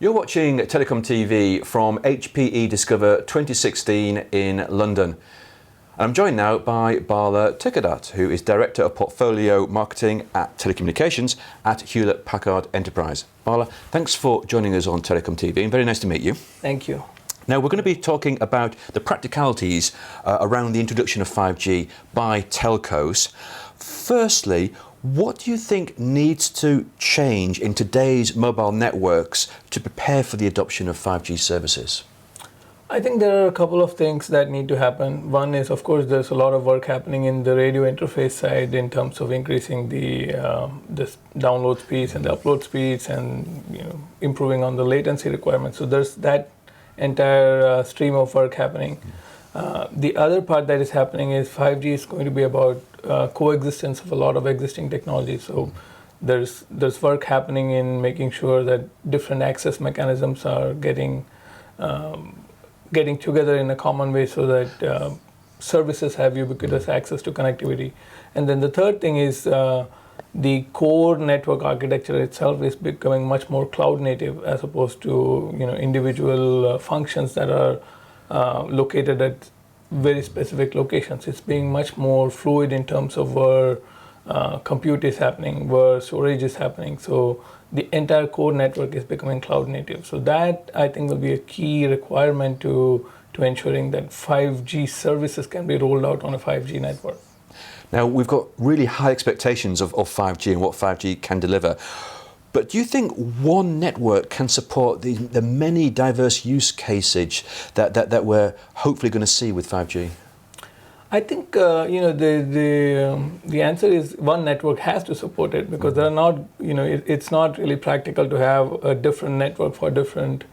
You're watching TelecomTV from HPE Discover 2016 in London. I'm joined now by Bala, Thekkedath, who is Director of Portfolio Marketing at Telecommunications at Hewlett Packard Enterprise. Bala, thanks for joining us on TelecomTV, and very nice to meet you. Thank you. Now, we're going to be talking about the practicalities around the introduction of 5G by telcos. Firstly, what do you think needs to change in today's mobile networks to prepare for the adoption of 5G services? I think there are a couple of things that need to happen. One is, of course, there's a lot of work happening in the radio interface side in terms of increasing the download speeds and the upload speeds, and improving on the latency requirements. So there's that entire stream of work happening. The other part that is happening is 5G is going to be about coexistence of a lot of existing technology. So there's work happening in making sure that different access mechanisms are getting together in a common way so that services have ubiquitous access to connectivity. And then the third thing is the core network architecture itself is becoming much more cloud native, as opposed to individual functions that are located at very specific locations. It's being much more fluid in terms of where compute is happening, where storage is happening. So the entire core network is becoming cloud native. So that, I think, will be a key requirement to ensuring that 5G services can be rolled out on a 5G network. Now, we've got really high expectations of 5G and what 5G can deliver. But do you think one network can support the many diverse use cases that we're hopefully going to see with 5G? I think the answer is one network has to support it, because there are not it's not really practical to have a different network for different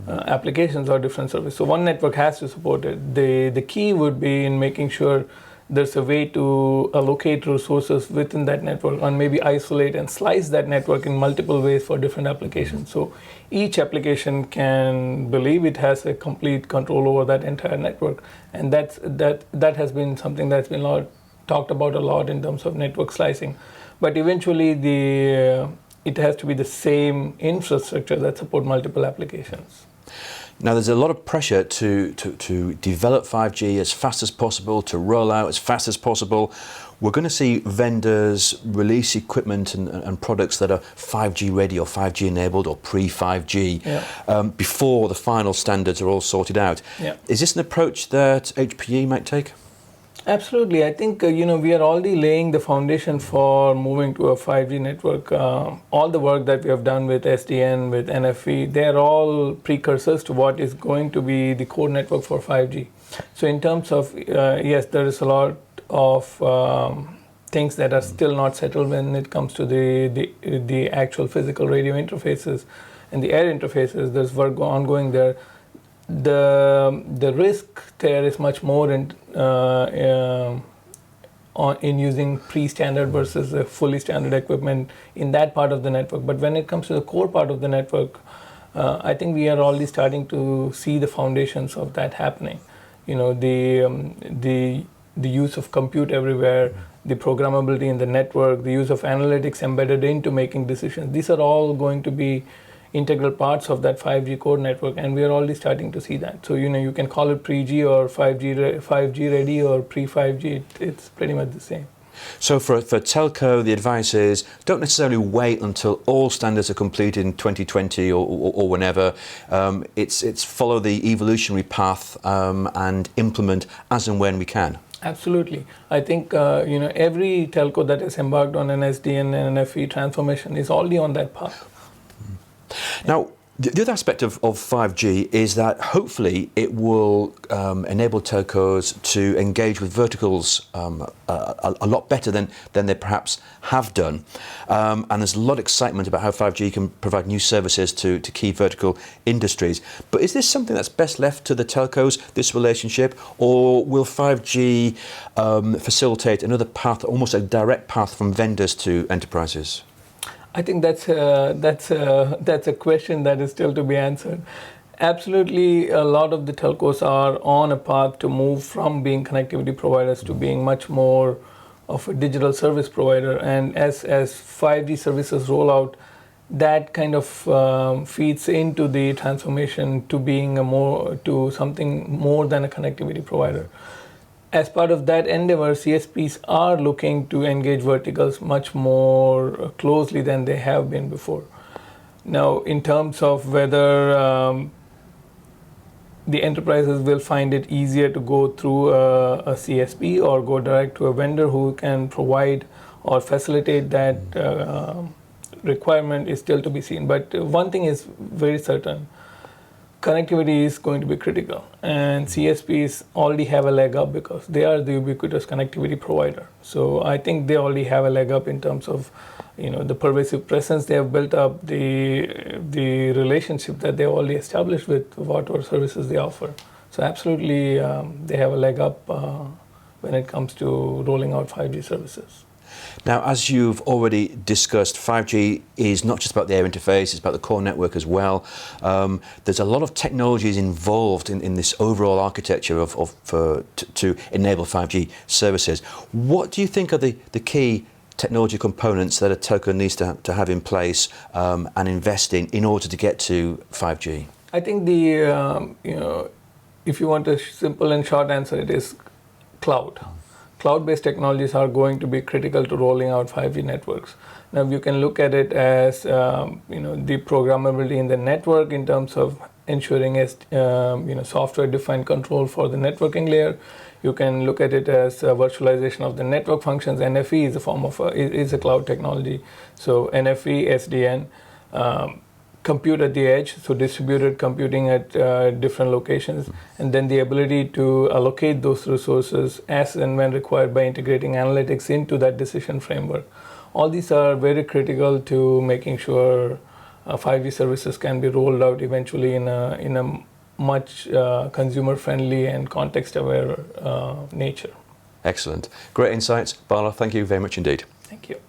applications or different services. So one network has to support it. The key would be in making sure there's a way to allocate resources within that network, and maybe isolate and slice that network in multiple ways for different applications. So each application can believe it has a complete control over that entire network. And that has been something that's been talked about a lot in terms of network slicing. But eventually it has to be the same infrastructure that support multiple applications. Now, there's a lot of pressure to develop 5G as fast as possible, to roll out as fast as possible. We're going to see vendors release equipment and products that are 5G ready or 5G enabled or pre-5G before the final standards are all sorted out. Yeah. Is this an approach that HPE might take? Absolutely. I think we are already laying the foundation for moving to a 5G network. All the work that we have done with SDN, with NFV, they are all precursors to what is going to be the core network for 5G. So in terms of, yes, there is a lot of things that are still not settled when it comes to the actual physical radio interfaces and the air interfaces. There's work ongoing there. The risk there is much more in using pre-standard versus a fully standard equipment in that part of the network. But when it comes to the core part of the network, I think we are already starting to see the foundations of that happening. The use of compute everywhere, the programmability in the network, the use of analytics embedded into making decisions. These are all going to be integral parts of that 5G core network, and we are already starting to see that. So you can call it pre-G or 5G ready or pre-5G. It's pretty much the same. So for telco, the advice is don't necessarily wait until all standards are completed in 2020 or whenever. It's follow the evolutionary path and implement as and when we can. Absolutely. I think every telco that has embarked on an SDN and NFV transformation is already on that path. Now, the other aspect of 5G is that hopefully it will enable telcos to engage with verticals a lot better than they perhaps have done. And there's a lot of excitement about how 5G can provide new services to key vertical industries. But is this something that's best left to the telcos, this relationship, or will 5G facilitate another path, almost a direct path from vendors to enterprises? I think that's a question that is still to be answered. Absolutely, a lot of the telcos are on a path to move from being connectivity providers to being much more of a digital service provider. And as 5G services roll out, that kind of feeds into the transformation to being something more than a connectivity provider. As part of that endeavor, CSPs are looking to engage verticals much more closely than they have been before. Now, in terms of whether the enterprises will find it easier to go through a CSP or go direct to a vendor who can provide or facilitate that requirement is still to be seen. But one thing is very certain. Connectivity is going to be critical, and CSPs already have a leg up because they are the ubiquitous connectivity provider. So I think they already have a leg up in terms of, the pervasive presence they have built up, the relationship that they have already established with whatever services they offer. So absolutely, they have a leg up when it comes to rolling out 5G services. Now, as you've already discussed, 5G is not just about the air interface, it's about the core network as well. There's a lot of technologies involved in this overall architecture to enable 5G services. What do you think are the key technology components that a telco needs to have in place and invest in order to get to 5G? I think if you want a simple and short answer, it is cloud. Cloud-based technologies are going to be critical to rolling out 5G networks. Now, you can look at it as the programmability in the network in terms of ensuring software-defined control for the networking layer. You can look at it as virtualization of the network functions. NFV is a form of is a cloud technology. So NFV, SDN. Compute at the edge, so distributed computing at different locations, and then the ability to allocate those resources as and when required by integrating analytics into that decision framework. All these are very critical to making sure 5G services can be rolled out eventually in a much consumer-friendly and context-aware nature. Excellent. Great insights. Bala, thank you very much indeed. Thank you.